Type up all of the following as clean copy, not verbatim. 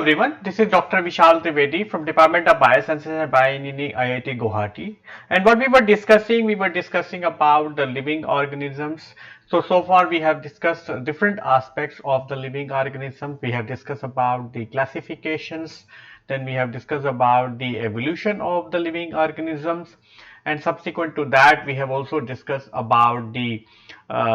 everyone, this is Dr. Vishal Trivedi from Department of Biosciences and Bioengineering, IIT Guwahati. And what we were discussing about the living organisms. So far we have discussed different aspects of the living organism. We have discussed about the classifications, then we have discussed about the evolution of the living organisms, and subsequent to that we have also discussed about the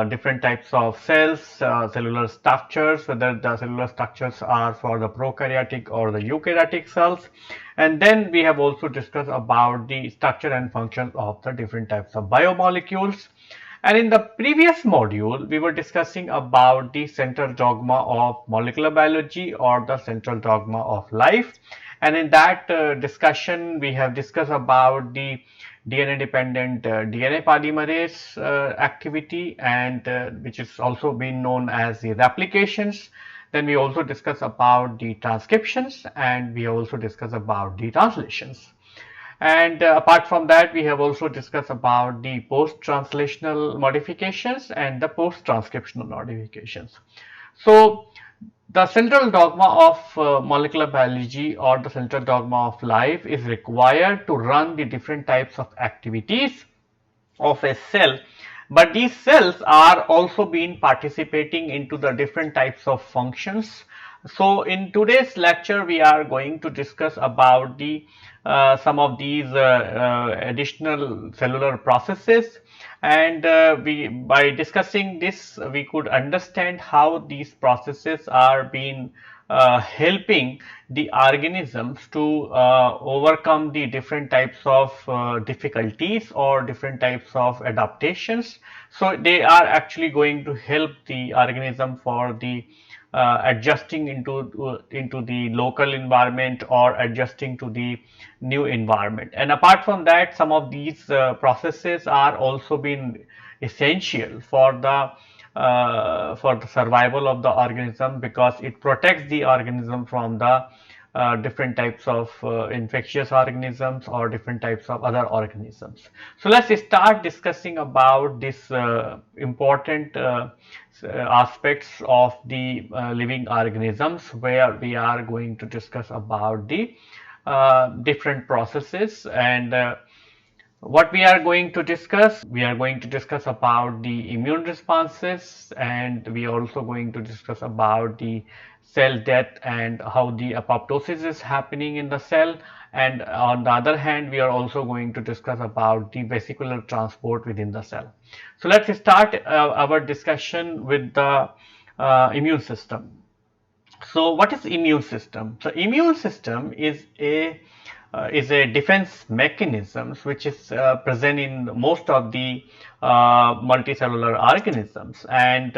different types of cells, cellular structures, whether the cellular structures are for the prokaryotic or the eukaryotic cells, and then we have also discussed about the structure and functions of the different types of biomolecules. And in the previous module, we were discussing about the central dogma of molecular biology or the central dogma of life. And in that discussion, we have discussed about the DNA dependent DNA polymerase activity, and which is also been known as the replications. Then we also discuss about the transcriptions, and we also discuss about the translations. And apart from that, we have also discussed about the post-translational modifications and the post-transcriptional modifications. So the central dogma of molecular biology or the central dogma of life is required to run the different types of activities of a cell, but these cells are also been participating into the different types of functions. So in today's lecture we are going to discuss about the some of these additional cellular processes, and we by discussing this we could understand how these processes are being helping the organisms to overcome the different types of difficulties or different types of adaptations. So they are actually going to help the organism for the adjusting into the local environment or adjusting to the new environment. And apart from that, some of these processes are also been essential for the survival of the organism, because it protects the organism from the different types of infectious organisms or different types of other organisms. So let's start discussing about this important aspects of the living organisms, where we are going to discuss about the different processes. And what we are going to discuss, we are going to discuss about the immune responses, and we are also going to discuss about the cell death and how the apoptosis is happening in the cell. And on the other hand, we are also going to discuss about the vesicular transport within the cell. So let's start our discussion with the immune system. So what is immune system? So immune system is a defense mechanisms which is present in most of the multicellular organisms, and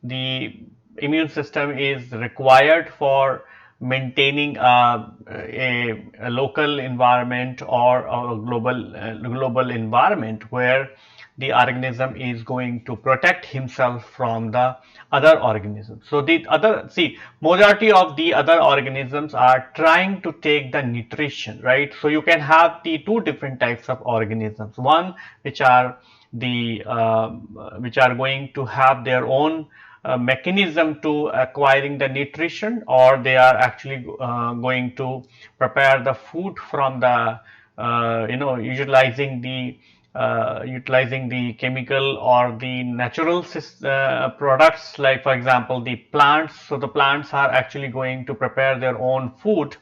the immune system is required for maintaining a local environment or a global environment where the organism is going to protect himself from the other organisms. So the other, see, majority of the other organisms are trying to take the nutrition, right? So you can have the two different types of organisms, one which are the which are going to have their own mechanism to acquiring the nutrition, or they are actually going to prepare the food from the utilizing the chemical or the natural products, like for example the plants. So the plants are actually going to prepare their own food,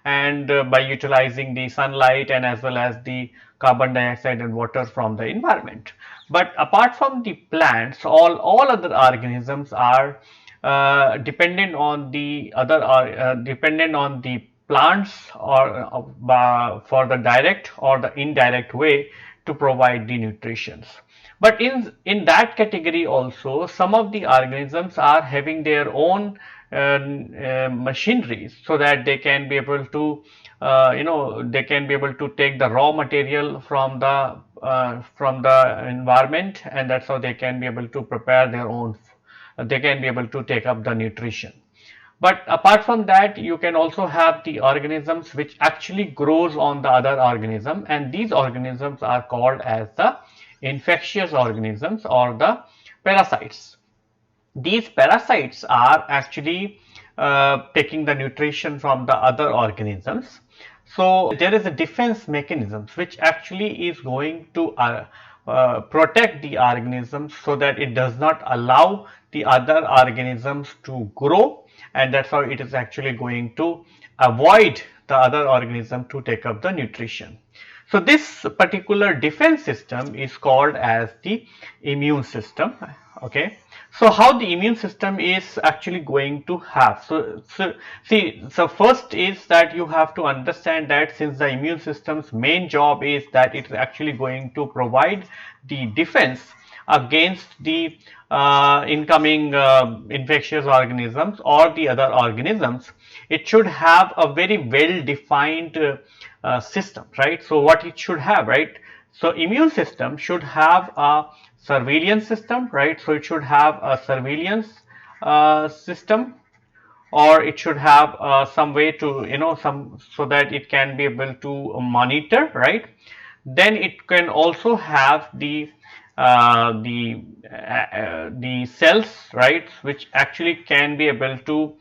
and by utilizing the sunlight and as well as the carbon dioxide and water from the environment. But apart from the plants, all other organisms are dependent on the plants, or for the direct or the indirect way to provide the nutrition. But in that category also, some of the organisms are having their own machineries, so that they can be able to they can be able to take the raw material from the environment, and that's how they can be able to prepare their own, they can be able to take up the nutrition. But apart from that, you can also have the organisms which actually grows on the other organism, and these organisms are called as the infectious organisms or the parasites. These parasites are actually taking the nutrition from the other organisms. So there is a defense mechanism which actually is going to protect the organisms so that it does not allow the other organisms to grow, and that's how it is actually going to avoid the other organism to take up the nutrition. So this particular defense system is called as the immune system. Okay. So how the immune system is actually going to have. So first is that you have to understand that since the immune system's main job is that it is actually going to provide the defense against the incoming infectious organisms or the other organisms, it should have a very well defined system, right? So what it should have, right? So immune system should have a surveillance system, right? So it should have a surveillance system, or it should have some way to, some, so that it can be able to monitor, right? Then it can also have the cells, right, which actually can be able to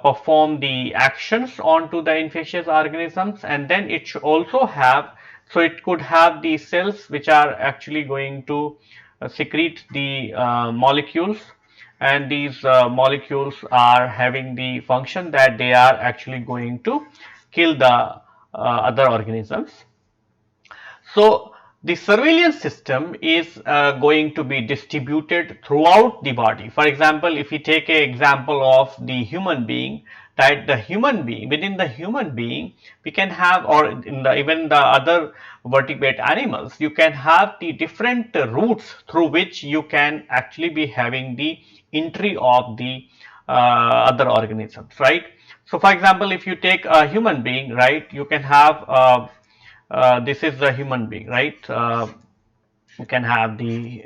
perform the actions onto the infectious organisms. And then it should also have, so it could have the cells which are actually going to secrete the molecules, and these molecules are having the function that they are actually going to kill the other organisms. So the surveillance system is going to be distributed throughout the body. For example, if we take an example of the human being, that the human being, within the human being, we can have, or in the even the other vertebrate animals, you can have the different routes through which you can actually be having the entry of the other organisms, right? So for example, if you take a human being, right, you can have this is the human being, right? You can have the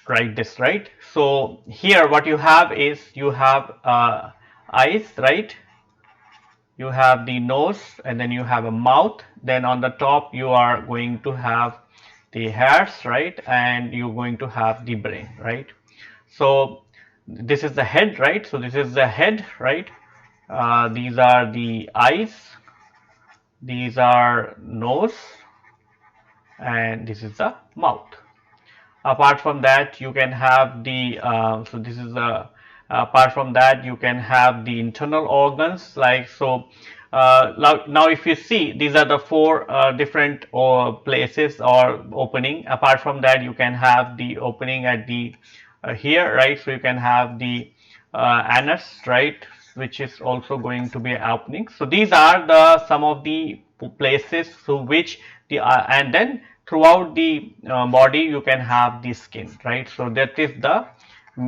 right, this, right? So here what you have is you have eyes, right? You have the nose, and then you have a mouth. Then on the top you are going to have the hairs, right? And you're going to have the brain, right? So this is the head, right? So this is the head, right? These are the eyes, these are nose, and this is the mouth. Apart from that, you can have the so this is the apart from that, you can have the internal organs, like so. Now if you see, these are the four different places or opening. Apart from that, you can have the opening at the here, right? So you can have the anus, right, which is also going to be opening. So these are the some of the places through which the and then throughout the body you can have the skin, right? So that is the,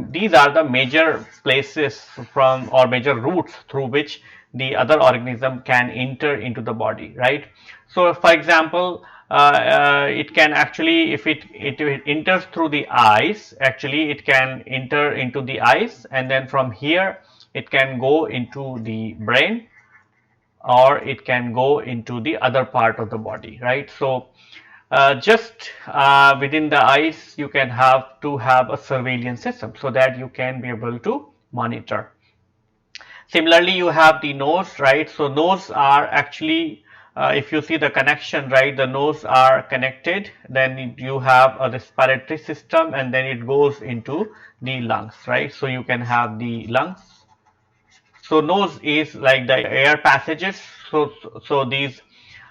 these are the major places from, or major routes through which the other organism can enter into the body, right? So for example, it can actually, if it enters through the eyes, actually it can enter into the eyes, and then from here it can go into the brain, or it can go into the other part of the body, right? So just within the eyes you can have to have a surveillance system so that you can be able to monitor. Similarly, you have the nose, right? So nose are actually, if you see the connection, right, the nose are connected, then you have a respiratory system, and then it goes into the lungs, right? So you can have the lungs. So nose is like the air passages. So these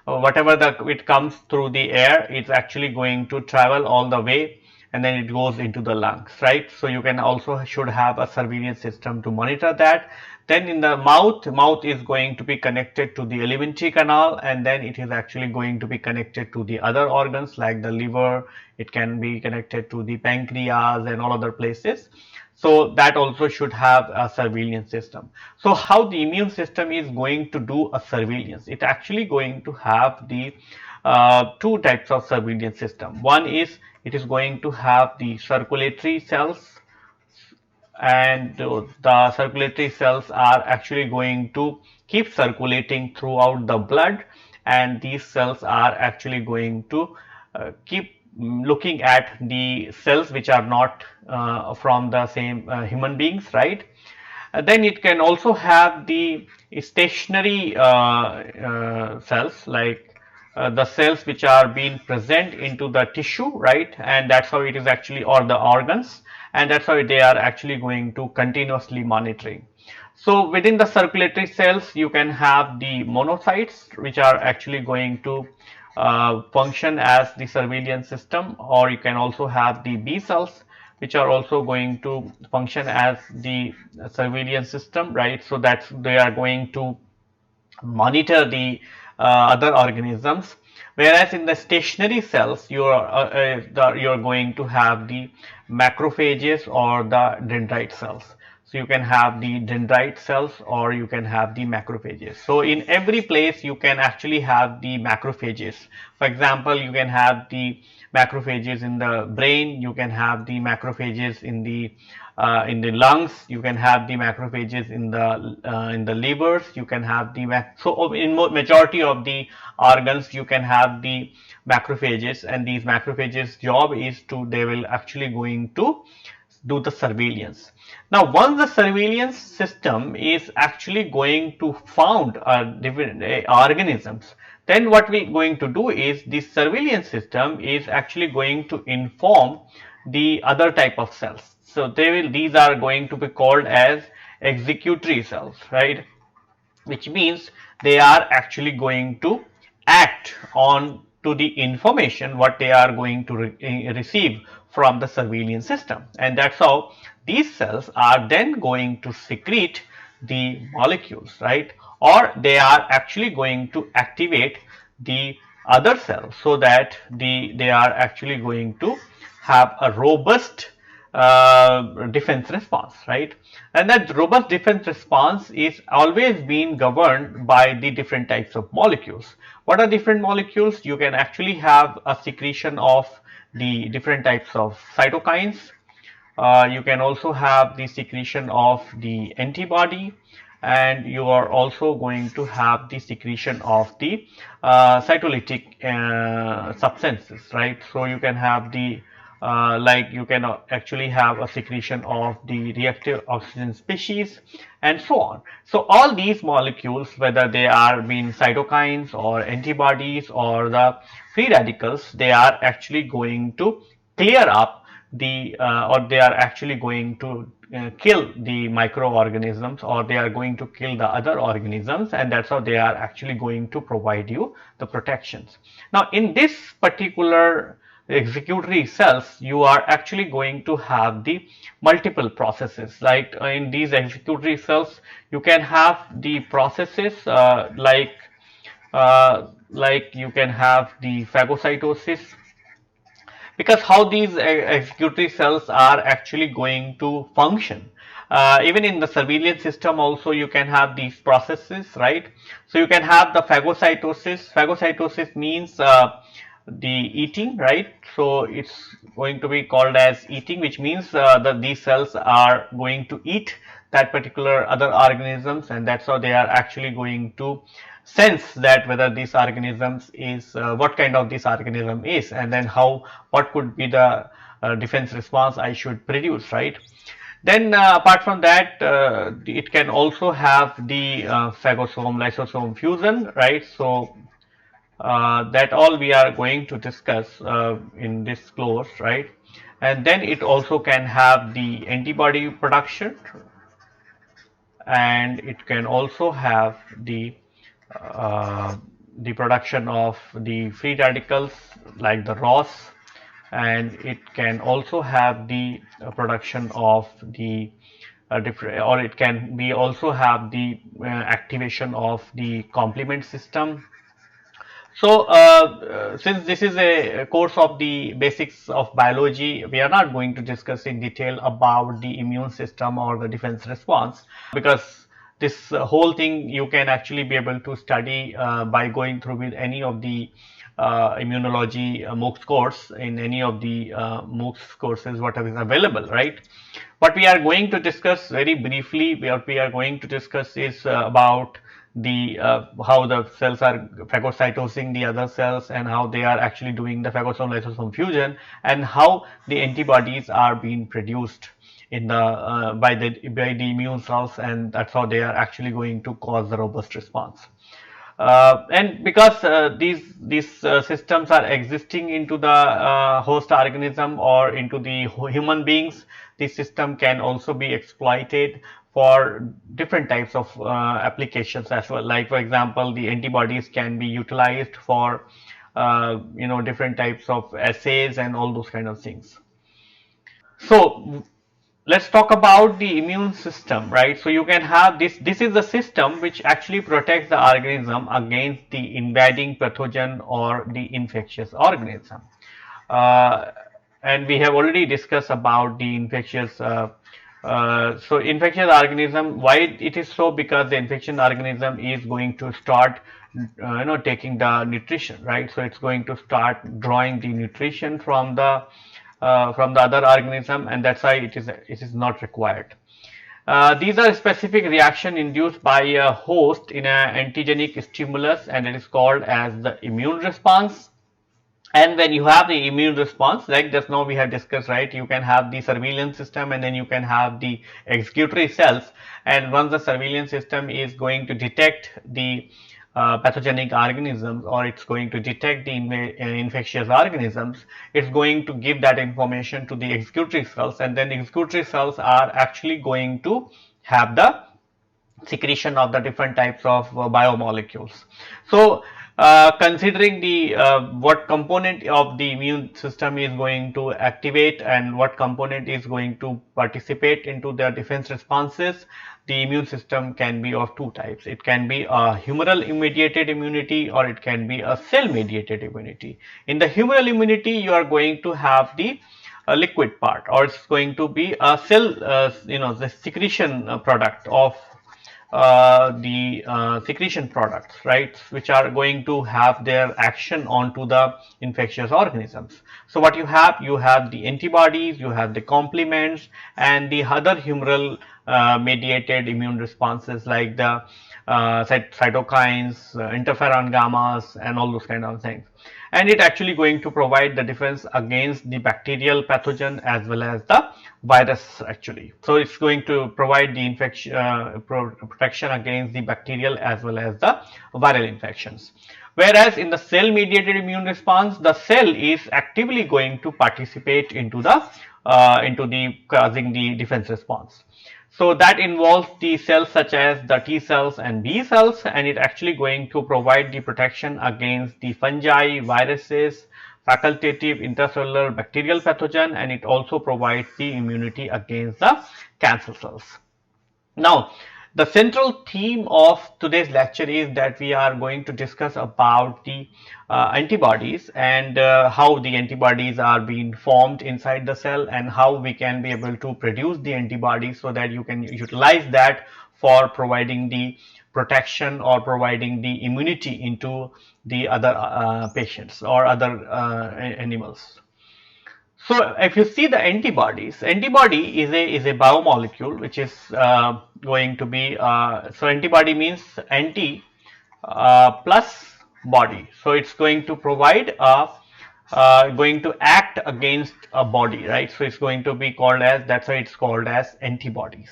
whatever the it comes through the air, it's actually going to travel all the way, and then it goes into the lungs, right? So you can also should have a surveillance system to monitor that. Then in the mouth is going to be connected to the alimentary canal, and then it is actually going to be connected to the other organs like the liver. It can be connected to the pancreas and all other places. So that also should have a surveillance system. So how the immune system is going to do a surveillance? It actually going to have the two types of surveillance system. One is it is going to have the circulatory cells, and the circulatory cells are actually going to keep circulating throughout the blood, and these cells are actually going to keep looking at the cells which are not from the same human beings, right? Then it can also have the stationary cells, like the cells which are being present into the tissue, right? And that's how it is actually, or the organs, and that's how they are actually going to continuously monitoring. So within the circulatory cells, you can have the monocytes, which are actually going to function as the surveillance system, or you can also have the B cells, which are also going to function as the surveillance system, right? So that's, they are going to monitor the other organisms. Whereas in the stationary cells, you're going to have the macrophages or the dendrite cells. So you can have the dendrite cells or you can have the macrophages. So in every place you can actually have the macrophages. For example, you can have the macrophages in the brain, you can have the macrophages in the lungs, you can have the macrophages in the livers, you can have the so in majority of the organs you can have the macrophages, and these macrophages job is to, they will actually going to do the surveillance. Now once the surveillance system is actually going to found different organisms, then what we going to do is this surveillance system is actually going to inform the other type of cells. So they will, these are going to be called as executory cells, right? Which means they are actually going to act on to the information what they are going to receive from the surveillance system, and that's how these cells are then going to secrete the molecules, right? Or they are actually going to activate the other cells, so that they are actually going to have a robust defense response, right? And that robust defense response is always being governed by the different types of molecules. What are different molecules? You can actually have a secretion of the different types of cytokines. You can also have the secretion of the antibody, and you are also going to have the secretion of the cytolytic substances, right? So you can have the like you can actually have a secretion of the reactive oxygen species and so on. So all these molecules, whether they are being cytokines or antibodies or the free radicals, they are actually going to clear up the or they are actually going to kill the microorganisms, or they are going to kill the other organisms, and that's how they are actually going to provide you the protections. Now in this particular executory cells, you are actually going to have the multiple processes. Like in these executory cells, you can have the processes like you can have the phagocytosis, because how these executory cells are actually going to function. Even in the surveillance system also you can have these processes, right? So you can have the phagocytosis. Phagocytosis means the eating, right? So it's going to be called as eating, which means that these cells are going to eat that particular other organisms, and that's how they are actually going to sense that whether this organisms is what kind of this organism is, and then how, what could be the defense response I should produce, right? Then apart from that, it can also have the phagosome lysosome fusion, right? So that all we are going to discuss in this course, right? And then it also can have the antibody production, and it can also have uh, the production of the free radicals like the ROS, and it can also have the production of the different, or it can be also have the activation of the complement system. So, since this is a course of the basics of biology, we are not going to discuss in detail about the immune system or the defense response, because this whole thing you can actually be able to study by going through with any of the immunology MOOCs course, in any of the MOOCs courses whatever is available, right? What we are going to discuss very briefly, what we are going to discuss is about the how the cells are phagocytosing the other cells, and how they are actually doing the phagosome lysosome fusion, and how the antibodies are being produced in the by the immune cells, and that's how they are actually going to cause the robust response. And because these systems are existing into the host organism or into the human beings, this system can also be exploited for different types of applications as well. Like for example, the antibodies can be utilized for different types of assays and all those kind of things. So let's talk about the immune system, right? So you can have this is the system which actually protects the organism against the invading pathogen or the infectious organism. uh, and we have already discussed about the infectious so infectious organism, why it is so, because the infection organism is going to start taking the nutrition, right? So it's going to start drawing the nutrition from the other organism, and that's why it is not required. These are specific reaction induced by a host in an antigenic stimulus, and it is called as the immune response. And when you have the immune response, like just now we have discussed, right, you can have the surveillance system and then you can have the executory cells. And once the surveillance system is going to detect the pathogenic organisms, or it's going to detect the infectious organisms, it's going to give that information to the executory cells, and then the executory cells are actually going to have the secretion of the different types of biomolecules. So considering the what component of the immune system is going to activate and what component is going to participate into the defense responses, the immune system can be of two types. It can be a humoral mediated immunity, or it can be a cell mediated immunity. In the humoral immunity, you are going to have the liquid part, or it's going to be a cell the secretion product of the secretion products, right, which are going to have their action onto the infectious organisms. So what you have the antibodies, you have the complements, and the other humoral mediated immune responses like the cytokines, interferon gammas, and all those kind of things. And it actually going to provide the defense against the bacterial pathogen as well as the virus actually. So it's going to provide the infection protection against the bacterial as well as the viral infections. Whereas in the cell mediated immune response, the cell is actively going to participate into the causing the defense response. So that involves the cells such as the T cells and B cells, and it actually going to provide the protection against the fungi, viruses, facultative intracellular bacterial pathogen, and it also provides the immunity against the cancer cells. Now, the central theme of today's lecture is that we are going to discuss about the antibodies, and how the antibodies are being formed inside the cell, and how we can be able to produce the antibodies so that you can utilize that for providing the protection or providing the immunity into the other patients or other animals. So if you see the antibodies, antibody is a biomolecule which is going to be so antibody means anti plus body. So it's going to provide a going to act against a body, right? So it's going to be called as, that's why it's called as antibodies.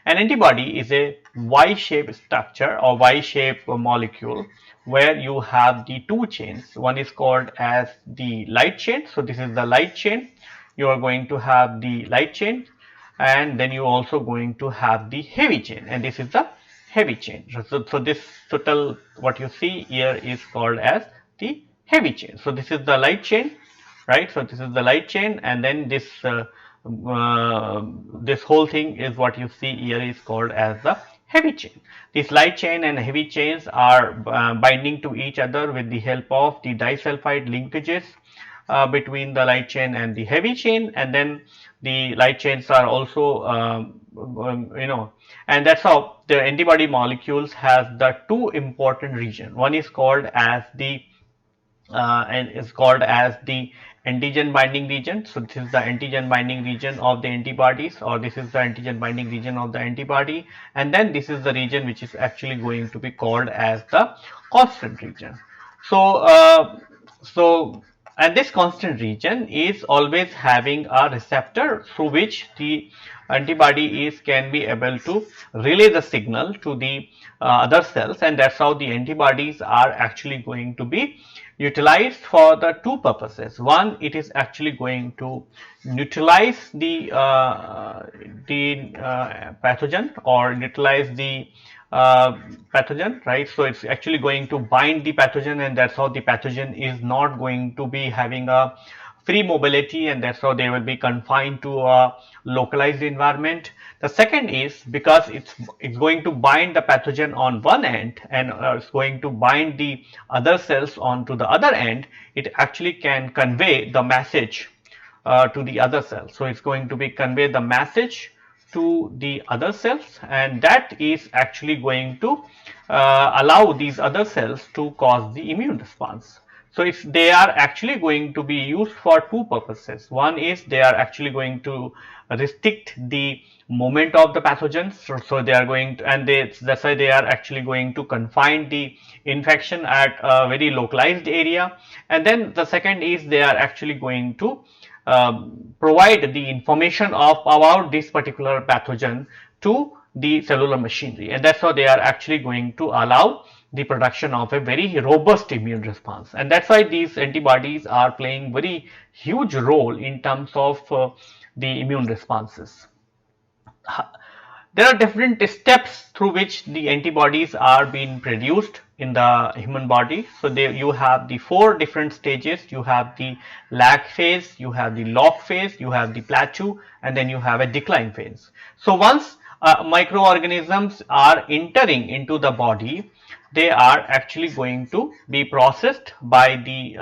An antibody is a Y-shaped structure or Y-shaped molecule where you have the two chains. One is called as the light chain. So this is the light chain. You are going to have the light chain, and then you also going to have the heavy chain, and this is the heavy chain. So this total what you see here is called as the heavy chain. So this is the light chain, right? So this is the light chain, and then this whole thing is what you see here is called as the heavy chain. This light chain and heavy chains are binding to each other with the help of the disulfide linkages between the light chain and the heavy chain, and then the light chains are also and that's how the antibody molecules has the two important region. One is called as the and is called as the antigen binding region. So this is the antigen binding region of the antibodies, or this is the antigen binding region of the antibody, and then this is the region which is actually going to be called as the constant region. So and this constant region is always having a receptor through which the antibody is can be able to relay the signal to the other cells, and that's how the antibodies are actually going to be utilized for the two purposes. One, it is actually going to neutralize the pathogen, or neutralize the pathogen, right? So it's actually going to bind the pathogen, and that's how the pathogen is not going to be having a free mobility, and that's how they will be confined to a localized environment. The second is because it's going to bind the pathogen on one end, and it's going to bind the other cells onto the other end. It actually can convey the message to the other cell. So it's going to be convey the message to the other cells, and that is actually going to allow these other cells to cause the immune response. So if they are actually going to be used for two purposes. One is they are actually going to restrict the movement of the pathogens. So they are going to, and that's why they are actually going to confine the infection at a very localized area. And then the second is they are actually going to provide the information of about this particular pathogen to the cellular machinery, and that's how they are actually going to allow the production of a very robust immune response. And that's why these antibodies are playing very huge role in terms of the immune responses. There are different steps through which the antibodies are being produced in the human body. So you have the four different stages. You have the lag phase, you have the log phase, you have the plateau, and then you have a decline phase. So once microorganisms are entering into the body, they are actually going to be processed by the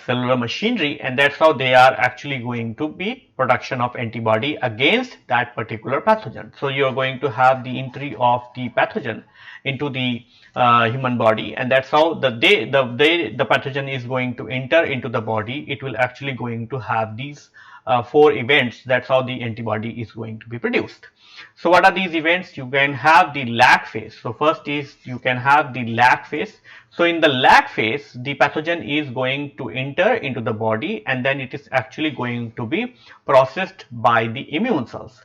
cellular machinery, and that's how they are actually going to be production of antibody against that particular pathogen. So you are going to have the entry of the pathogen into the human body, and that's how the pathogen is going to enter into the body. It will actually going to have these four events. That's how the antibody is going to be produced. So what are these events? You can have the lag phase. So first is you can have the lag phase. So in the lag phase, the pathogen is going to enter into the body, and then it is actually going to be processed by the immune cells.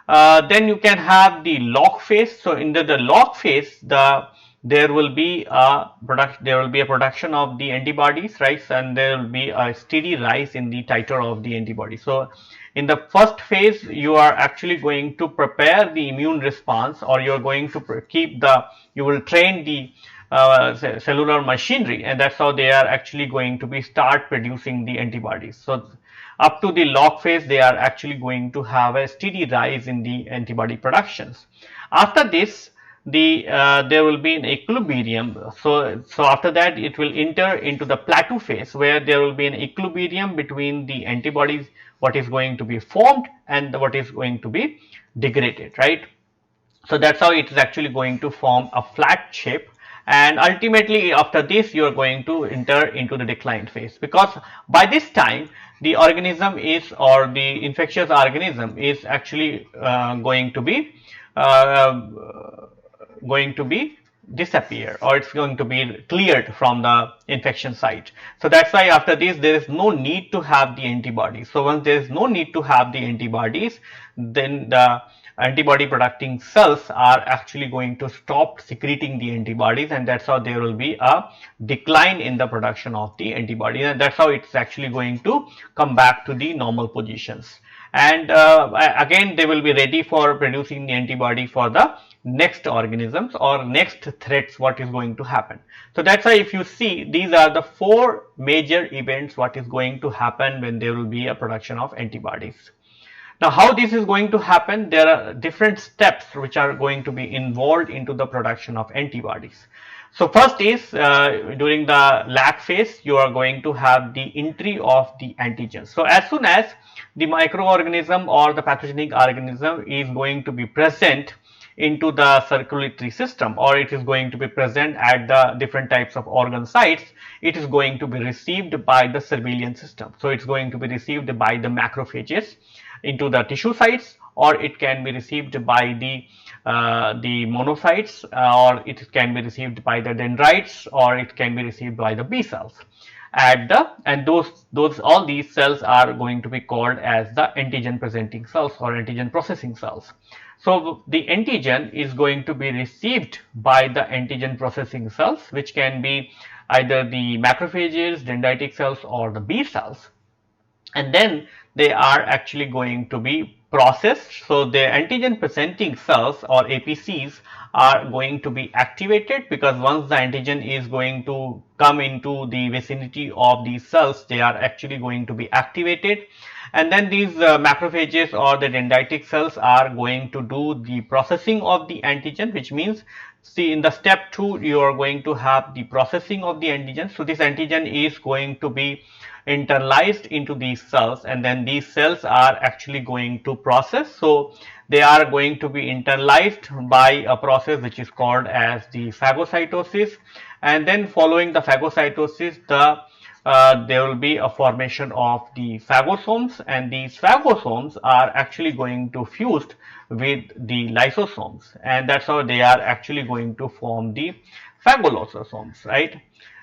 Then you can have the log phase. So in the log phase, there will be a production of the antibodies, right? And there will be a steady rise in the titer of the antibody. So in the first phase, you are actually going to prepare the immune response, or you are going to you will train the cellular machinery, and that's how they are actually going to be start producing the antibodies. So up to the log phase, they are actually going to have a steady rise in the antibody productions. After this, there will be an equilibrium. So after that, it will enter into the plateau phase, where there will be an equilibrium between the antibodies, what is going to be formed and what is going to be degraded, right? So that's how it is actually going to form a flat shape, and ultimately after this you are going to enter into the decline phase, because by this time the organism is, or the infectious organism is actually uh, going to be disappear, or it's going to be cleared from the infection site. So that's why after this there is no need to have the antibodies. So once there is no need to have the antibodies, then the antibody producing cells are actually going to stop secreting the antibodies, and that's how there will be a decline in the production of the antibody, and that's how it's actually going to come back to the normal positions. And again they will be ready for producing the antibody for the next organisms or next threats what is going to happen. So that's why if you see, these are the four major events what is going to happen when there will be a production of antibodies. Now how this is going to happen, there are different steps which are going to be involved into the production of antibodies. So first is during the lag phase, you are going to have the entry of the antigens. So as soon as the microorganism or the pathogenic organism is going to be present into the circulatory system, or it is going to be present at the different types of organ sites, it is going to be received by the surveillance system. So it's going to be received by the macrophages into the tissue sites, or it can be received by the monocytes, or it can be received by the dendrites, or it can be received by the B cells at the, and those all these cells are going to be called as the antigen presenting cells or antigen processing cells. So the antigen is going to be received by the antigen processing cells, which can be either the macrophages, dendritic cells, or the B cells, and then they are actually going to be processed. So the antigen presenting cells or APCs are going to be activated, because once the antigen is going to come into the vicinity of these cells, they are actually going to be activated, and then these macrophages or the dendritic cells are going to do the processing of the antigen, which means, see, in the step 2 you are going to have the processing of the antigen. So this antigen is going to be internalized into these cells, and then these cells are actually going to process. So they are going to be internalized by a process which is called as the phagocytosis, and then following the phagocytosis, there will be a formation of the phagosomes, and these phagosomes are actually going to fuse with the lysosomes, and that's how they are actually going to form the phagolysosomes, right?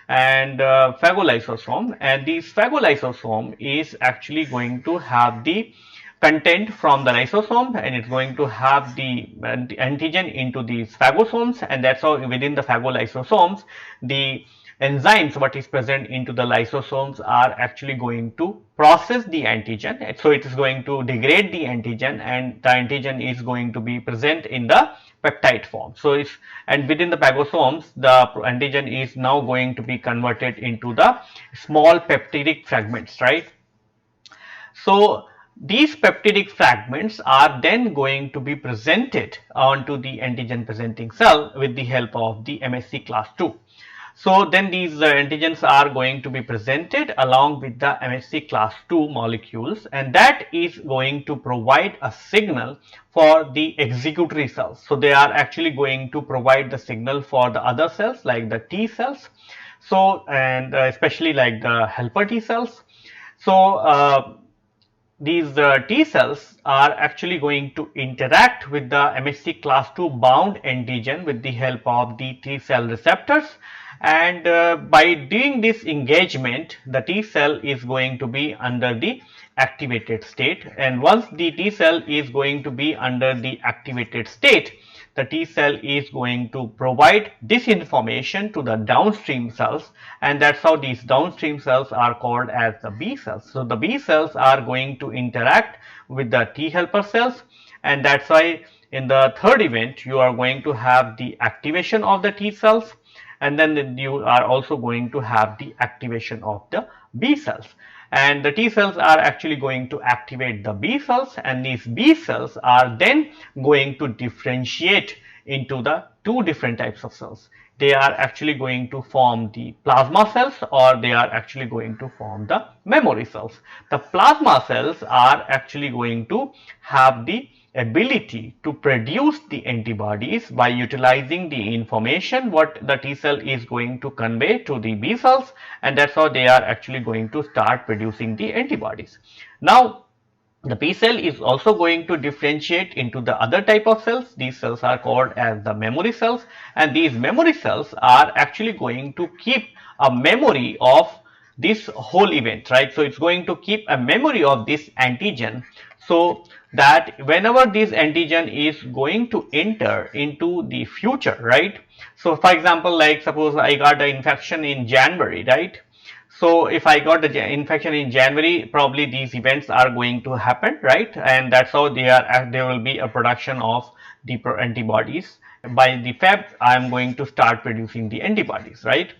And phagolysosome, and this phagolysosome is actually going to have the content from the lysosome, and it's going to have the antigen into these phagosomes, and that's how within the phagolysosomes the enzymes what is present into the lysosomes are actually going to process the antigen. So it is going to degrade the antigen, and the antigen is going to be present in the peptide form. So it's, and within the phagosomes the antigen is now going to be converted into the small peptidic fragments, right? So these peptidic fragments are then going to be presented onto the antigen presenting cell with the help of the MHC class II. So then these antigens are going to be presented along with the MHC class II molecules, and that is going to provide a signal for the executory cells. So they are actually going to provide the signal for the other cells like the T cells, so, and especially like the helper T cells. So these T cells are actually going to interact with the MHC class II bound antigen with the help of the T cell receptors, and by doing this engagement the T cell is going to be under the activated state, and once the T cell is going to be under the activated state, the T cell is going to provide this information to the downstream cells, and that's how these downstream cells are called as the B cells. So the B cells are going to interact with the T helper cells, and that's why in the third event you are going to have the activation of the T cells, and then you are also going to have the activation of the B cells. And the T cells are actually going to activate the B cells, and these B cells are then going to differentiate into the two different types of cells. They are actually going to form the plasma cells, or they are actually going to form the memory cells. The plasma cells are actually going to have the ability to produce the antibodies by utilizing the information what the T cell is going to convey to the B cells, and that's how they are actually going to start producing the antibodies. Now the B cell is also going to differentiate into the other type of cells. These cells are called as the memory cells, and these memory cells are actually going to keep a memory of this whole event, right? So it's going to keep a memory of this antigen, so that whenever this antigen is going to enter into the future, right? So for example, like suppose I got an infection in January, right? So if I got the infection in January, probably these events are going to happen, right? And that's how there will be a production of the antibodies. By the Feb, I am going to start producing the antibodies, right?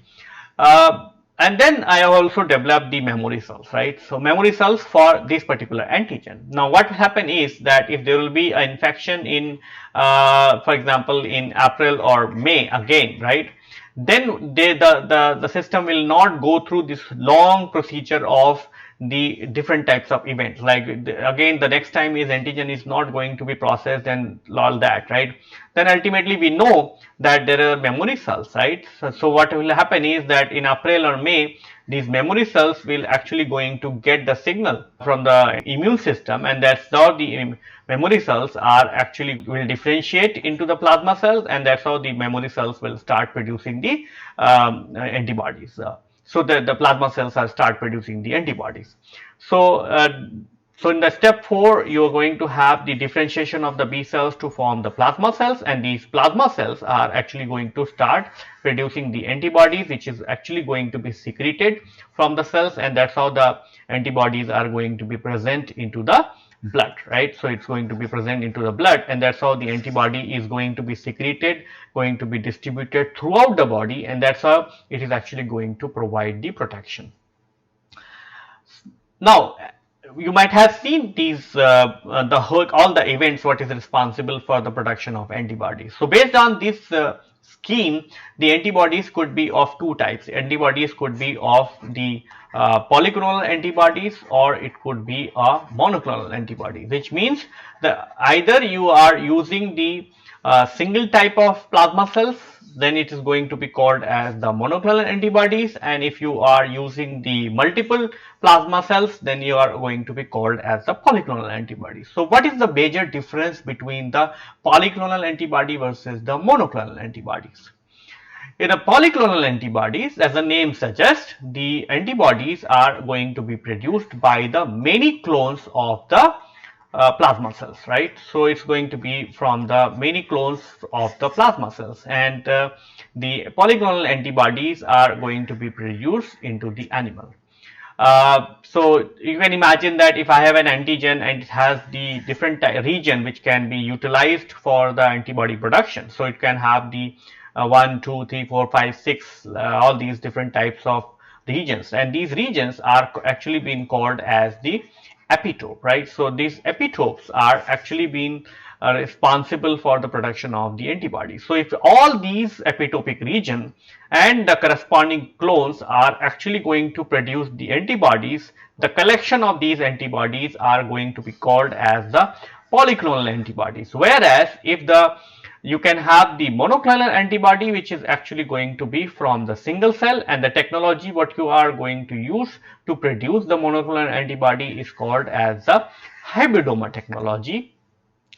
And then I have also developed the memory cells, right? So memory cells for this particular antigen. Now what will happen is that if there will be an infection in, for example, in April or May again, right? Then the system will not go through this long procedure of the different types of events. Like again, the next time is antigen is not going to be processed and all that, right? Then ultimately we know that there are memory cells, right? So what will happen is that in April or May, these memory cells will actually going to get the signal from the immune system, and that's how the memory cells are actually will differentiate into the plasma cells, and that's how the memory cells will start producing the antibodies. So the plasma cells are start producing the antibodies. So so in the step 4, you are going to have the differentiation of the B cells to form the plasma cells, and these plasma cells are actually going to start producing the antibodies, which is actually going to be secreted from the cells, and that's how the antibodies are going to be present into the blood, right? So it's going to be present into the blood, and that's how the antibody is going to be secreted, going to be distributed throughout the body, and that's how it is actually going to provide the protection. Now, you might have seen these all the events what is responsible for the production of antibodies. So based on this scheme, the antibodies could be of two types. Antibodies could be of the polyclonal antibodies, or it could be a monoclonal antibody, which means that either you are using the single type of plasma cells, then it is going to be called as the monoclonal antibodies, and if you are using the multiple plasma cells, then you are going to be called as the polyclonal antibodies. So what is the major difference between the polyclonal antibody versus the monoclonal antibodies? In a polyclonal antibodies, as the name suggests, the antibodies are going to be produced by the many clones of the plasma cells, right? So it's going to be from the many clones of the plasma cells, and the polyclonal antibodies are going to be produced into the animal. So you can imagine that if I have an antigen and it has the different region which can be utilized for the antibody production, so it can have the 1, 2, 3, 4, 5, 6, all these different types of regions, and these regions are actually being called as the epitope, right? So these epitopes are actually being responsible for the production of the antibody. So if all these epitopic region and the corresponding clones are actually going to produce the antibodies, the collection of these antibodies are going to be called as the polyclonal antibodies. Whereas if you can have the monoclonal antibody, which is actually going to be from the single cell, and the technology what you are going to use to produce the monoclonal antibody is called as the hybridoma technology.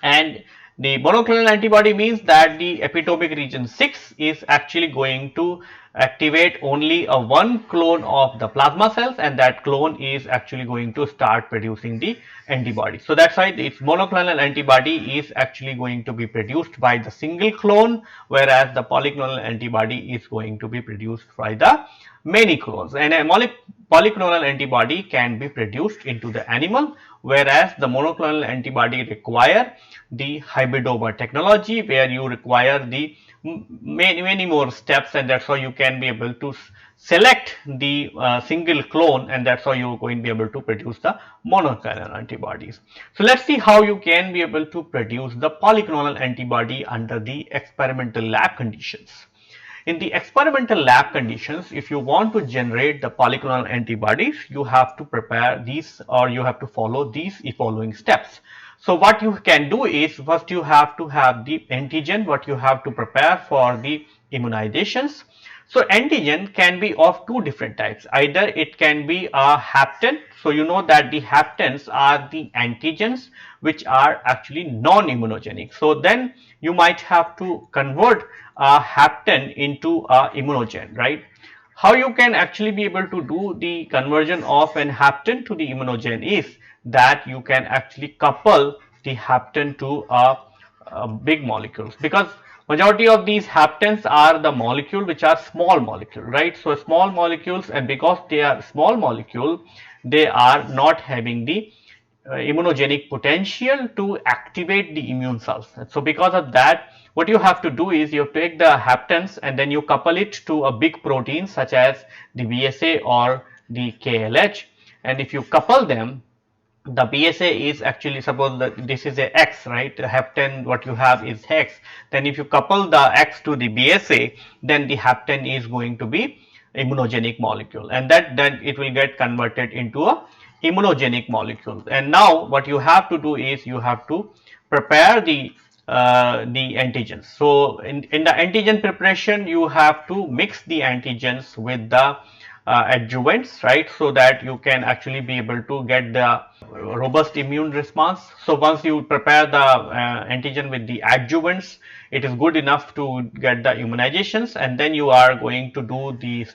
And the monoclonal antibody means that the epitopic region 6 is actually going to activate only a one clone of the plasma cells, and that clone is actually going to start producing the antibody. So that's why its monoclonal antibody is actually going to be produced by the single clone, whereas the polyclonal antibody is going to be produced by the many clones. And a polyclonal antibody can be produced into the animal, whereas the monoclonal antibody require the hybridoma technology, where you require the many more steps, and that's how you can be able to select the single clone, and that's how you're going to be able to produce the monoclonal antibodies. So let's see how you can be able to produce the polyclonal antibody under the experimental lab conditions. In the experimental lab conditions, if you want to generate the polyclonal antibodies, you have to prepare these, or you have to follow these following steps. So what you can do is, first you have to have the antigen, what you have to prepare for the immunizations. So antigen can be of two different types. Either it can be a hapten. So you know that the haptens are the antigens which are actually non-immunogenic. So then you might have to convert a hapten into a immunogen, right? How you can actually be able to do the conversion of an hapten to the immunogen is that you can actually couple the hapten to a big molecules, because majority of these haptens are the molecule which are small molecule, right? So small molecules, and because they are small molecule, they are not having the immunogenic potential to activate the immune cells. So because of that, what you have to do is you take the haptens and then you couple it to a big protein such as the BSA or the KLH, and if you couple them, the BSA is actually, suppose that this is a X, right? Hapten what you have is X. Then if you couple the X to the BSA, then the hapten is going to be immunogenic molecule, and that then it will get converted into a immunogenic molecules. And now what you have to do is you have to prepare the antigens. So in the antigen preparation, you have to mix the antigens with the adjuvants, right? So that you can actually be able to get the robust immune response. So once you prepare the antigen with the adjuvants, it is good enough to get the immunizations, and then you are going to do the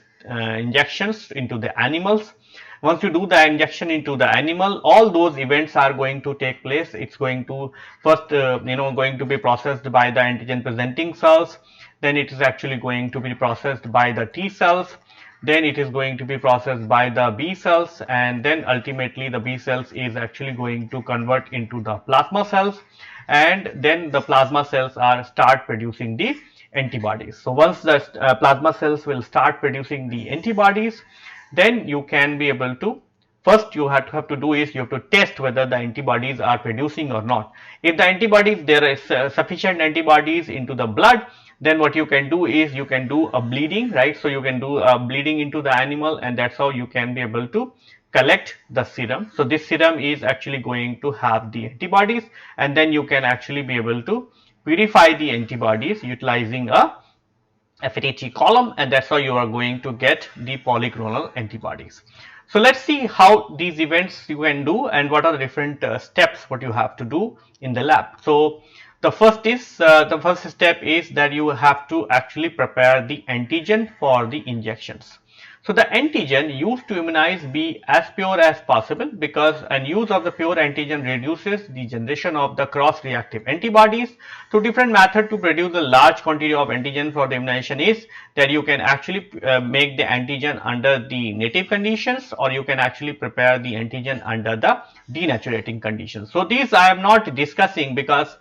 injections into the animals. Once you do the injection into the animal, all those events are going to take place. It's going to first going to be processed by the antigen presenting cells, then it is actually going to be processed by the T cells, then it is going to be processed by the B cells, and then ultimately the B cells is actually going to convert into the plasma cells, and then the plasma cells are start producing the antibodies. So once the plasma cells will start producing the antibodies, then you can be able to, first you have to do is you have to test whether the antibodies are producing or not. If the antibodies, there is sufficient antibodies into the blood, then what you can do is you can do a bleeding, right? So you can do a bleeding into the animal, and that's how you can be able to collect the serum. So this serum is actually going to have the antibodies, and then you can actually be able to purify the antibodies utilizing a FAT column, and that's how you are going to get the polyclonal antibodies. So let's see how these events you can do and what are the different steps what you have to do in the lab. So the first step is that you have to actually prepare the antigen for the injections. So the antigen used to immunize be as pure as possible, because an use of the pure antigen reduces the generation of the cross-reactive antibodies. So different method to produce a large quantity of antigen for the immunization is that you can actually make the antigen under the native conditions, or you can actually prepare the antigen under the denaturating conditions. So these I am not discussing, because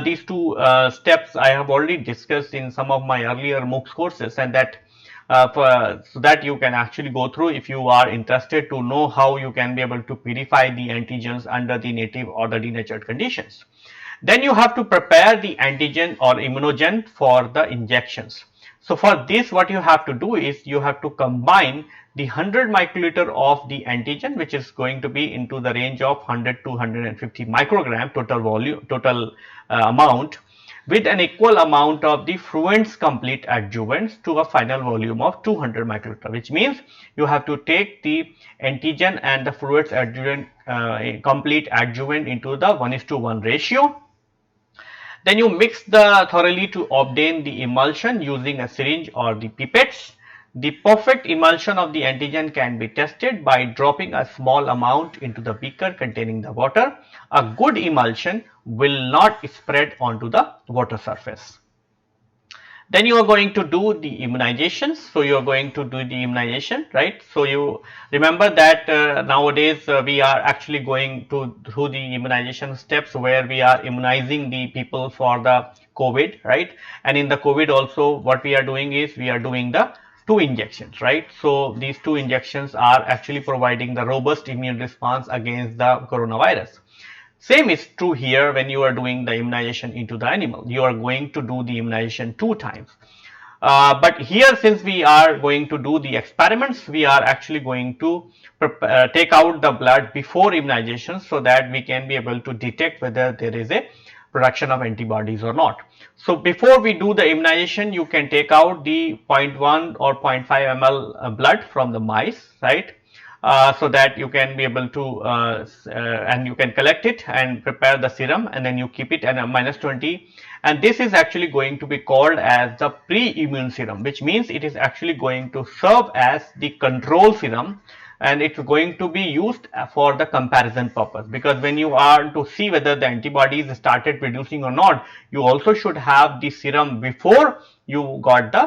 these two steps I have already discussed in some of my earlier MOOCs courses, and that so that you can actually go through if you are interested to know how you can be able to purify the antigens under the native or the denatured conditions. Then you have to prepare the antigen or immunogen for the injections. So for this, what you have to do is you have to combine the 100 microliter of the antigen, which is going to be into the range of 100 to 150 microgram total volume, total amount, with an equal amount of the Fluent's complete adjuvants to a final volume of 200 microliter, which means you have to take the antigen and the Fluent's adjuvant complete adjuvant into the 1:1 ratio. Then you mix the thoroughly to obtain the emulsion using a syringe or the pipettes. The perfect emulsion of the antigen can be tested by dropping a small amount into the beaker containing the water. A good emulsion will not spread onto the water surface. Then you are going to do the immunizations. So you are going to do the immunization, right? So you remember that nowadays we are actually going to through the immunization steps where we are immunizing the people for the COVID, right? And in the COVID also, what we are doing is we are doing the two injections, right? So these two injections are actually providing the robust immune response against the coronavirus. Same is true here when you are doing the immunization into the animal. You are going to do the immunization 2 times. But here, since we are going to do the experiments, we are actually going to take out the blood before immunization, so that we can be able to detect whether there is a production of antibodies or not. So before we do the immunization, you can take out the zero 0.1 or 0.5 ml blood from the mice, right? So that you can be able to and you can collect it and prepare the serum, and then you keep it at a -20, and this is actually going to be called as the pre-immune serum, which means it is actually going to serve as the control serum, and it's going to be used for the comparison purpose, because when you are to see whether the antibodies started producing or not, you also should have the serum before you got the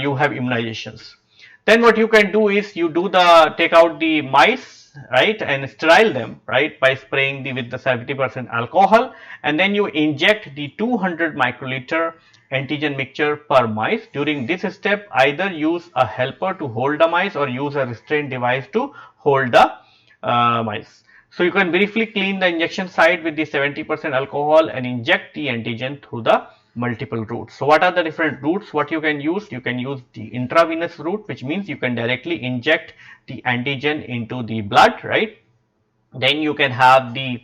you have immunizations. Then what you can do is you do the take out the mice, right, and sterile them, right, by spraying the with the 70% alcohol, and then you inject the 200 microliter antigen mixture per mice. During this step, either use a helper to hold the mice or use a restraint device to hold the mice. So you can briefly clean the injection site with the 70% alcohol and inject the antigen through the multiple routes. So what are the different routes what you can use? You can use the intravenous route, which means you can directly inject the antigen into the blood, right? Then you can have the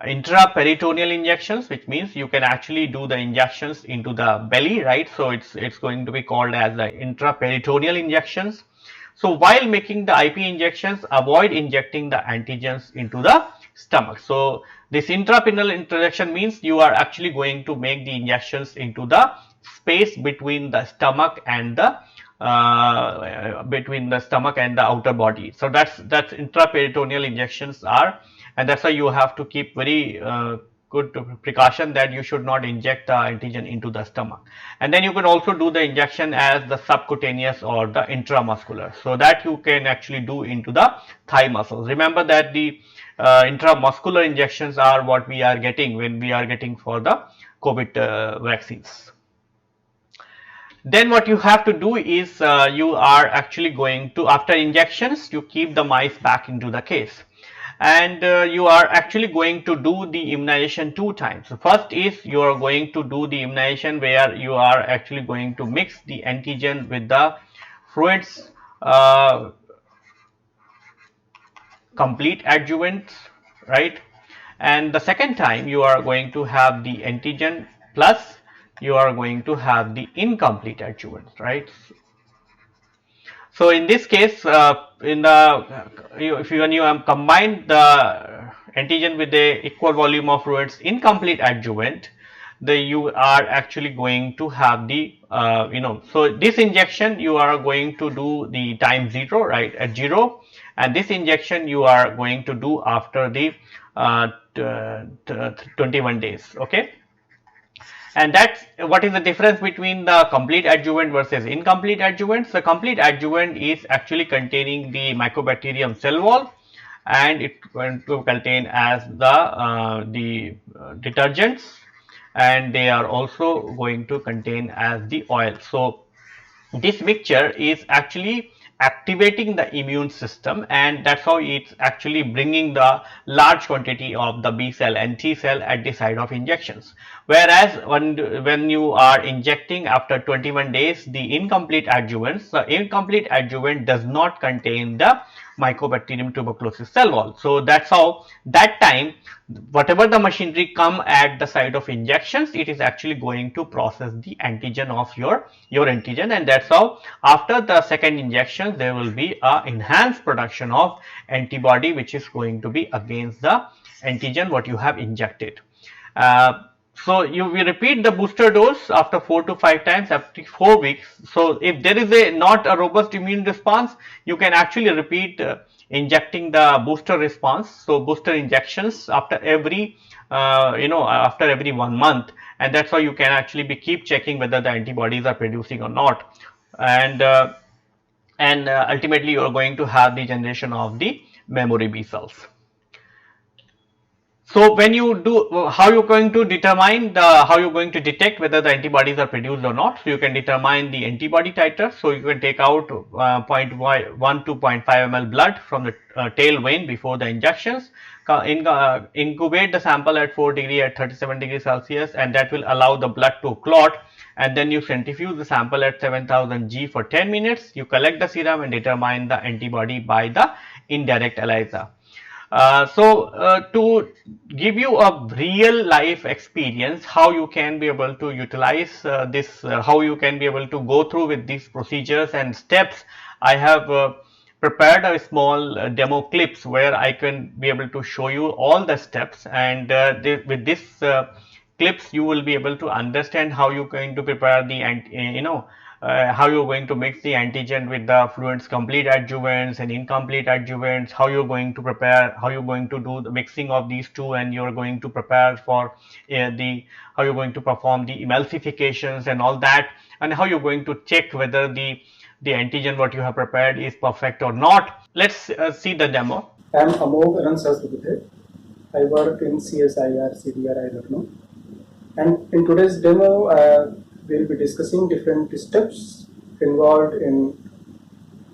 intraperitoneal injections, which means you can actually do the injections into the belly, right? So it's going to be called as the intraperitoneal injections. So while making the IP injections, avoid injecting the antigens into the stomach. So this intrapenal injection means you are actually going to make the injections into the space between the stomach and the outer body. So that's intraperitoneal injections are, and that's why you have to keep very good precaution that you should not inject the antigen into the stomach. And then you can also do the injection as the subcutaneous or the intramuscular, so that you can actually do into the thigh muscles. Remember that the intramuscular injections are what we are getting when we are getting for the COVID vaccines. Then what you have to do is you are actually going to, after injections, you keep the mice back into the case, and you are actually going to do the immunization 2 times. So first is you are going to do the immunization where you are actually going to mix the antigen with the fluids complete adjuvant, right? And the second time you are going to have the antigen plus you are going to have the incomplete adjuvant, right? So in this case, in the if you, when you combine the antigen with the equal volume of fluids incomplete adjuvant, you are actually going to have the so this injection you are going to do the time 0, right, at 0, and this injection you are going to do after the 21 days. Okay. And that's what is the difference between the complete adjuvant versus incomplete adjuvant. The complete adjuvant is actually containing the mycobacterium cell wall, and it's going to contain as the detergents, and they are also going to contain as the oil. So this mixture is actually activating the immune system, and that's how it's actually bringing the large quantity of the B cell and T cell at the site of injections. Whereas when you are injecting after 21 days the incomplete adjuvants, the incomplete adjuvant does not contain the mycobacterium tuberculosis cell wall. So that's how that time whatever the machinery come at the site of injections, it is actually going to process the antigen of your antigen, and that's how after the second injection there will be a enhanced production of antibody which is going to be against the antigen what you have injected. So we repeat the booster dose after 4 to 5 times after 4 weeks. So if there is not a robust immune response, you can actually repeat injecting the booster response. So booster injections after every after every 1 month, and that's how you can actually keep checking whether the antibodies are producing or not, and ultimately you are going to have the generation of the memory B cells. So when you do, how you're going to determine how you're going to detect whether the antibodies are produced or not. So you can determine the antibody titer. So you can take out 0.1 to 0.5 ml blood from the tail vein before the injections. Incubate the sample at 4 degree at 37 degrees Celsius, and that will allow the blood to clot. And then you centrifuge the sample at 7000 G for 10 minutes. You collect the serum and determine the antibody by the indirect ELISA. To give you a real life experience how you can be able to utilize this, how you can be able to go through with these procedures and steps, I have prepared a small demo clips where I can be able to show you all the steps, and with this clips you will be able to understand how you're going to prepare the how you're going to mix the antigen with the fluids complete adjuvants and incomplete adjuvants, how you're going to prepare, how you're going to do the mixing of these two, and you're going to prepare for how you're going to perform the emulsifications and all that, and how you're going to check whether the antigen what you have prepared is perfect or not. Let's see the demo. I'm Amog Anand. I work in CSIR, CDR, I don't know. And in today's demo, we'll be discussing different steps involved in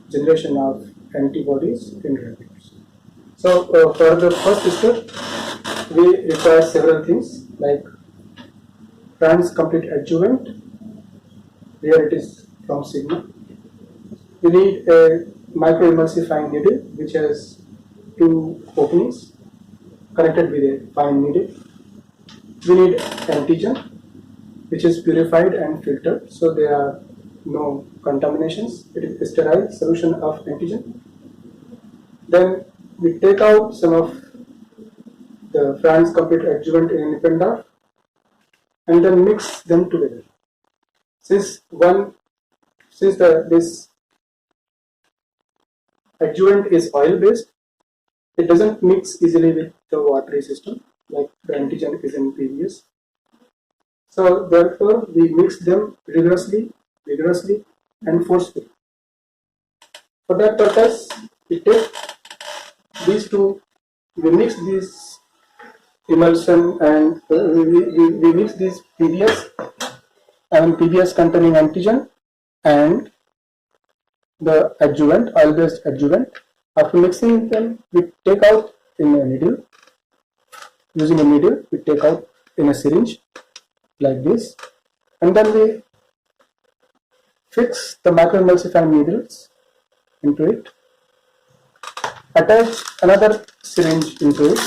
generation of antibodies in rabbits. So for the first step, we require several things like trans complete adjuvant, where it is from Sigma. We need a microemulsifying needle which has 2 openings, connected with a fine needle. We need antigen, which is purified and filtered, so there are no contaminations. It is a sterile solution of antigen. Then we take out some of the France complete adjuvant in a Nipendorf and then mix them together. Since this adjuvant is oil based, it doesn't mix easily with the watery system like the antigen is in previous. So therefore we mix them vigorously and forcefully. For that purpose, we take these two, we mix this emulsion and we mix these PBS and PBS containing antigen and the adjuvant, oil-based adjuvant. After mixing them, we take out in a needle. Using a needle, we take out in a syringe like this, and then we fix the macroemulsifying needles into it. Attach another syringe into it.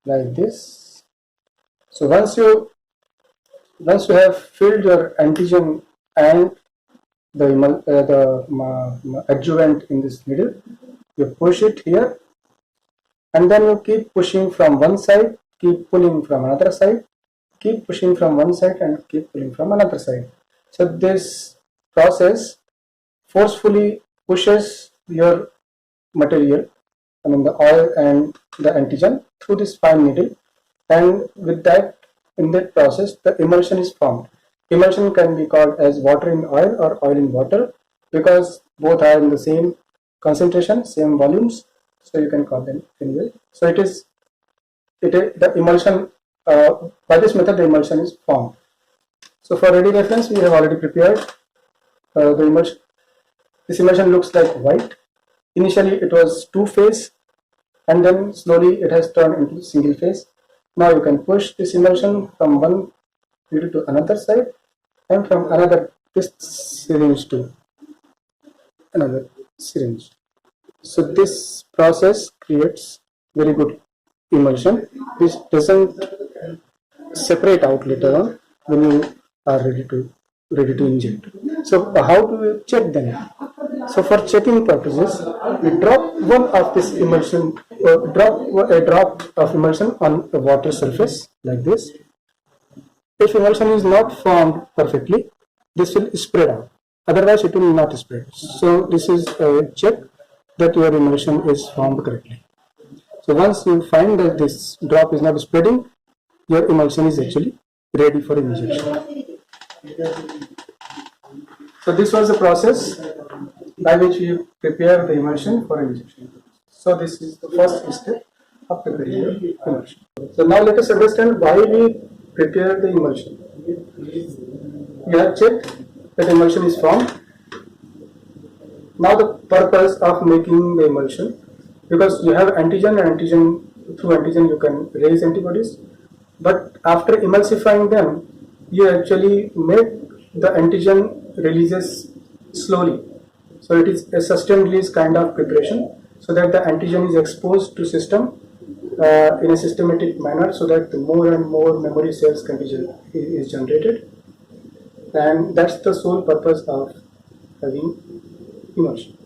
Like this. So once you have filled your antigen and the adjuvant in this needle, you push it here, and then you keep pushing from one side, keep pulling from another side, keep pushing from one side and keep pulling from another side. So this process forcefully pushes your material, I mean the oil and the antigen, through this fine needle, and with that, in that process, the emulsion is formed. Emulsion can be called as water in oil or oil in water because both are in the same concentration, same volumes, so you can call them anyway. So the emulsion, by this method the emulsion is formed. So for ready reference, we have already prepared the emulsion. This emulsion looks like white. Initially it was two-phase and then slowly it has turned into single phase. Now you can push this emulsion from one needle to another side and from another this syringe to another syringe. So this process creates very good emulsion which doesn't separate out later on when you are ready to inject. So how do we check them? So for checking purposes, we drop one of this emulsion, drop a drop of emulsion on a water surface like this. If emulsion is not formed perfectly, this will spread out. Otherwise, it will not spread. So this is a check that your emulsion is formed correctly. So once you find that this drop is not spreading, your emulsion is actually ready for injection. So this was the process by which we prepare the emulsion for injection. So this is the first step of preparing the emulsion. So now let us understand why we prepare the emulsion. We have checked that emulsion is formed. Now the purpose of making the emulsion, because you have antigen and through antigen you can raise antibodies, but after emulsifying them, you actually make the antigen releases slowly. So it is a sustained release kind of preparation, so that the antigen is exposed to system in a systematic manner, so that more and more memory cells can is generated, and that's the sole purpose of having emulsion.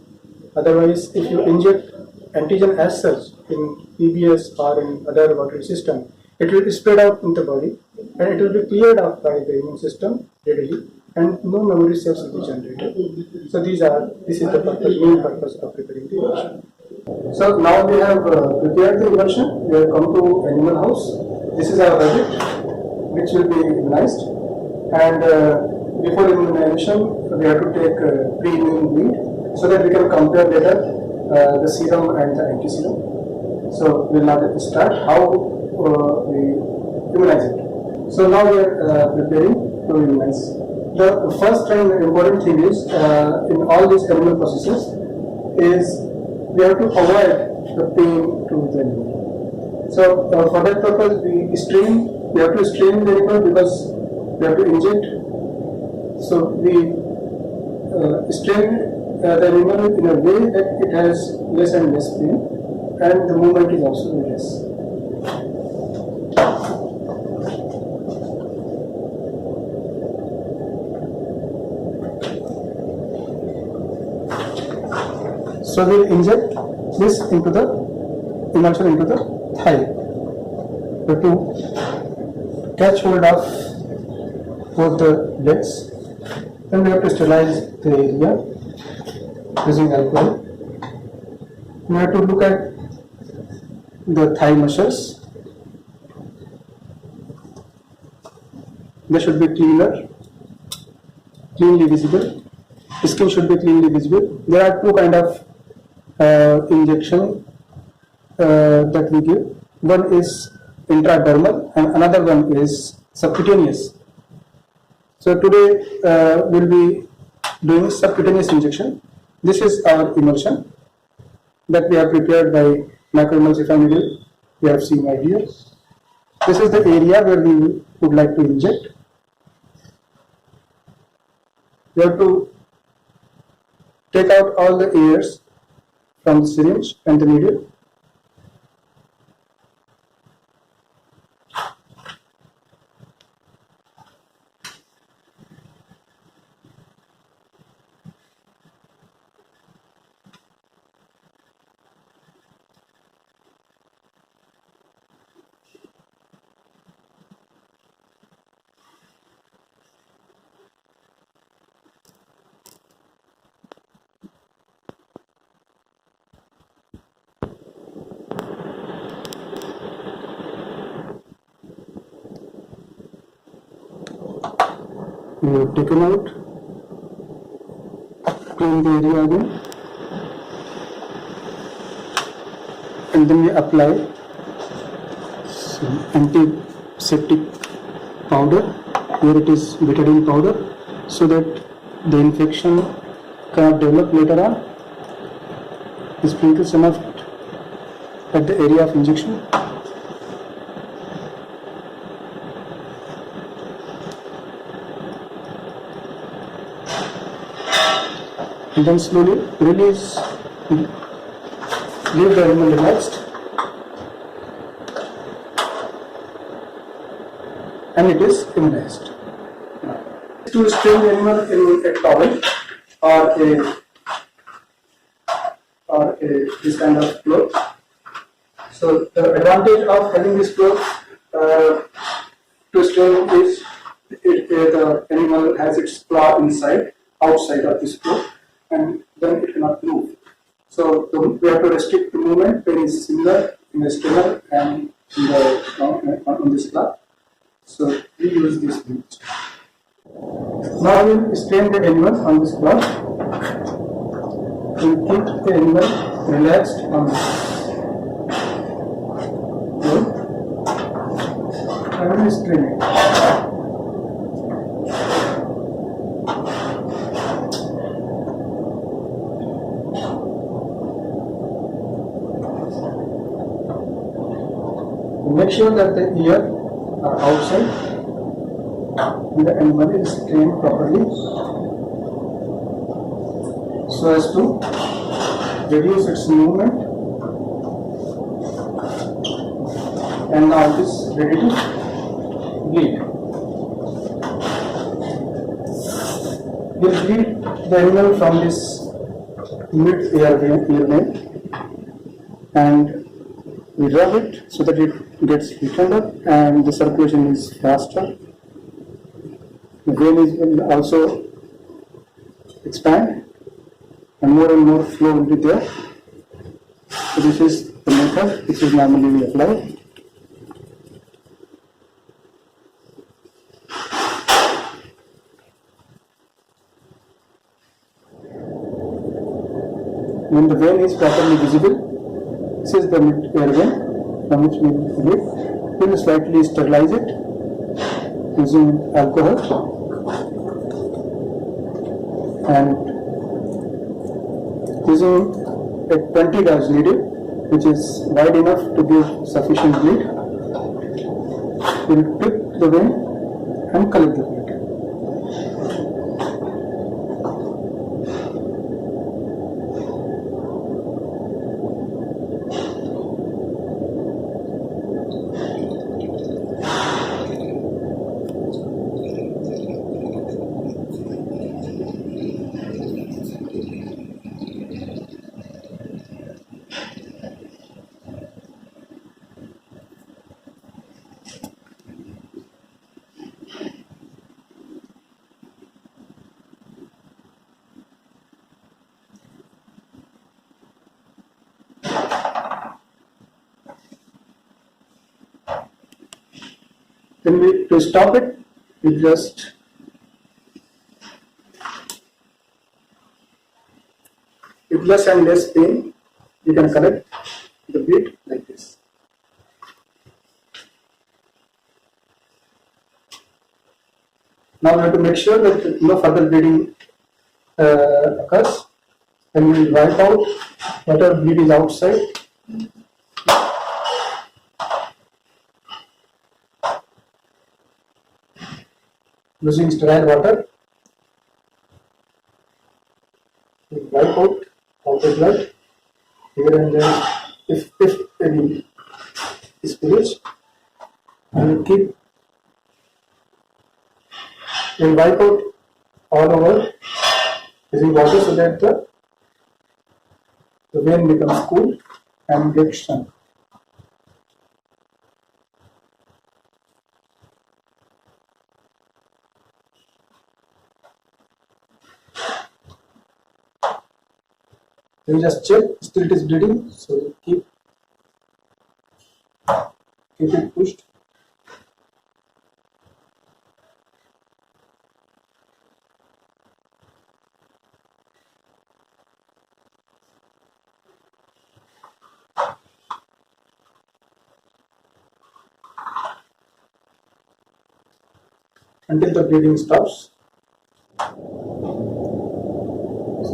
Otherwise, if you inject antigen as such in PBS or in other watery system, it will spread out in the body and it will be cleared out by the immune system readily, and no memory cells will be generated. So this is the main purpose of preparing the emulsion. So now we have prepared the emulsion. We have come to animal house. This is our rabbit, which will be immunized, and before immunization, we have to take pre-immune bleed so that we can compare better the serum and the anti-serum. So we'll now start how we immunize it. So now we are preparing to immunize. The first and important thing is in all these animal processes is we have to avoid the pain to the animal. So for that purpose we have to strain the animal because we have to inject. So we strain the animal in a way that it has less and less pain, and the movement is also less. So we'll inject this into the emulsion into the thigh. So to catch hold of both the legs, then we have to sterilize the area using alcohol. We have to look at the thigh muscles. They should be cleanly visible. The skin should be cleanly visible. There are two kind of injection that we give. One is intradermal and another one is subcutaneous. So today we'll be doing subcutaneous injection. This is our emulsion that we have prepared by microemulsifying needle. We have seen right here. This is the area where we would like to inject. We have to take out all the airs from the syringe and the needle. We have taken out, clean the area again, and then we apply some antiseptic powder. Here it is betadine powder, so that the infection cannot develop later on. We sprinkle some of it at the area of injection. And then slowly release, leave the animal relaxed, and it is immunized. To strain the animal in a towel or this kind of cloth. So the advantage of having this cloth to strain is the animal has its claw outside of this cloth, and then it cannot move. So we have to restrict the movement when it's similar in the strainer and in the, on this cloth. So we use this image. Now we will strain the animal on this cloth. We will keep the animal relaxed on this cloth and we will strain it. Make sure that the ear are outside and the animal is strained properly so as to reduce its movement, and now it is ready to bleed. We bleed the animal from this mid-ear vein and we rub it so that it gets loosened up and the circulation is faster. The vein will also expand and more flow will be there. So this is the method which is normally applied. When the vein is properly visible, this is the mid-ear vein from which we will slightly sterilize it using alcohol and using a 20 gauge needle which is wide enough to give sufficient bleed. We will prick the vein and collect the blood. Then to stop it, we just with less and less pain, you can connect the bead like this. Now we have to make sure that no further bleeding occurs. Then we wipe out whatever bleed is outside. Using sterile water, we wipe out outer blood here and there. If any spillage, we will keep, we wipe out all over using water so that the vein becomes cool and gets shrunk. Then just check, still it is bleeding, so keep it pushed. Until the bleeding stops. So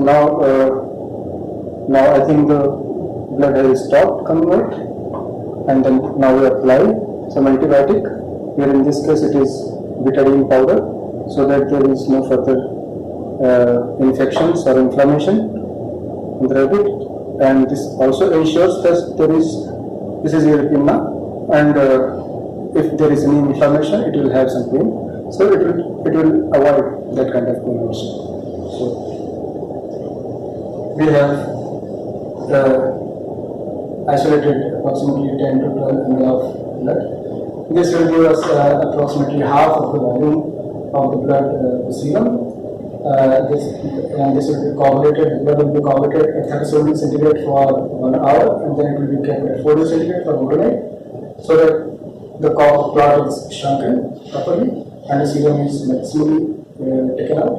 now I think the blood has stopped coming out, and then now we apply some antibiotic. Here in this case it is betadine powder, so that there is no further infections or inflammation in the rabbit, and this also ensures that this is erythema, and if there is any inflammation, it will have some pain. So it will avoid that kind of pain also. So we have isolated approximately 10 to 12 ml of blood. This will give us approximately half of the volume of the blood serum. This will be coagulated. The blood will be coagulated at 37 degrees centigrade for 1 hour, and then it will be kept at 4 degrees centigrade for overnight, so that the clot is shrunken properly and the serum is maximally taken out.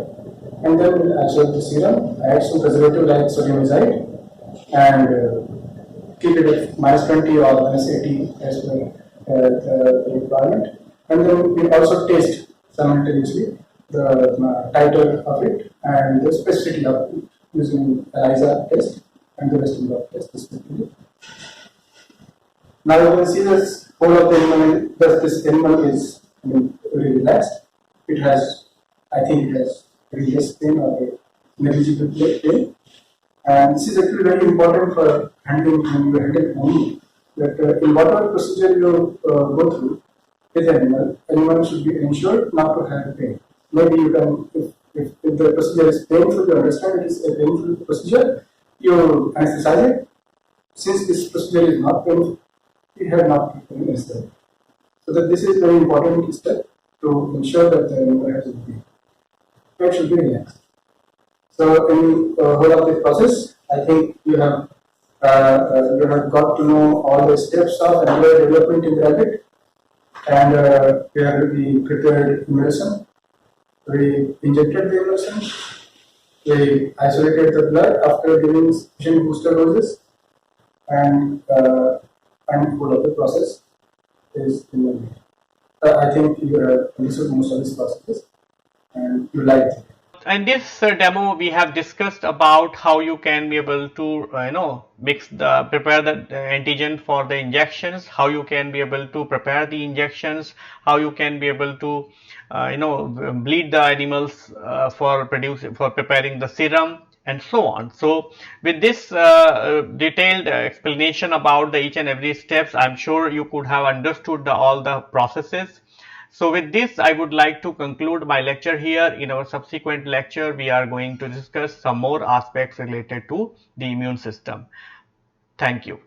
And then isolate the serum, add some preservative like sodium azide, and keep it at -20 or -80 as per the requirement. And then we also taste simultaneously the titer of it and the specificity of it using ELISA test and the Western blot test respectively. Now you can see this whole of the animal, this animal is very relaxed. It has, I think, it has very less pain or a negligible pain. And this is actually very important for handling only. That in whatever procedure you go through with animal should be ensured not to have pain. Maybe you can, if the procedure is painful, you understand it is a painful procedure, you anesthetize it. Since this procedure is not painful, you have not necessary. So that this is very important step to ensure that the animal has a pain. It should be relaxed. So in whole of this process, I think you have got to know all the steps of embryo development in the rabbit, and we prepared immunization, we injected the immunization, we isolated the blood after giving sufficient booster doses, and whole of the process is in I think you have understood most of these processes, and you liked it. In this demo, we have discussed about how you can be able to, prepare the antigen for the injections, how you can be able to prepare the injections, how you can be able to, bleed the animals for preparing the serum, and so on. So with this detailed explanation about the each and every steps, I'm sure you could have understood all the processes. So with this, I would like to conclude my lecture here. In our subsequent lecture, we are going to discuss some more aspects related to the immune system. Thank you.